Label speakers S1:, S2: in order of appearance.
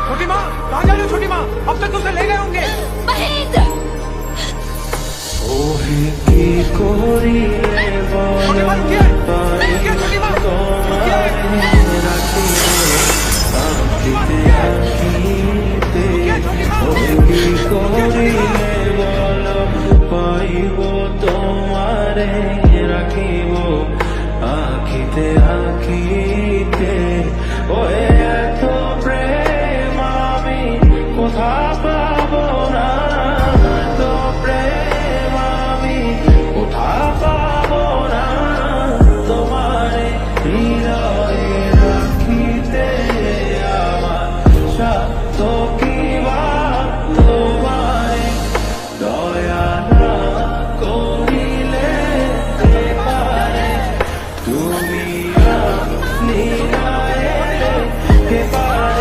S1: छोटी माँ कहाँ जा रहे हो छोटी माँ? अब तक उसे ले गए होंगे।
S2: महेंद्र
S3: ওহে কি করিলে
S1: छोटी माँ रुकिए, रुकिए छोटी माँ, रुकिए।
S3: রাখিতে আখিতে ওহে কি করিলে বল পাইব তোমারে রাখিব আখিতে আখিতে ওহে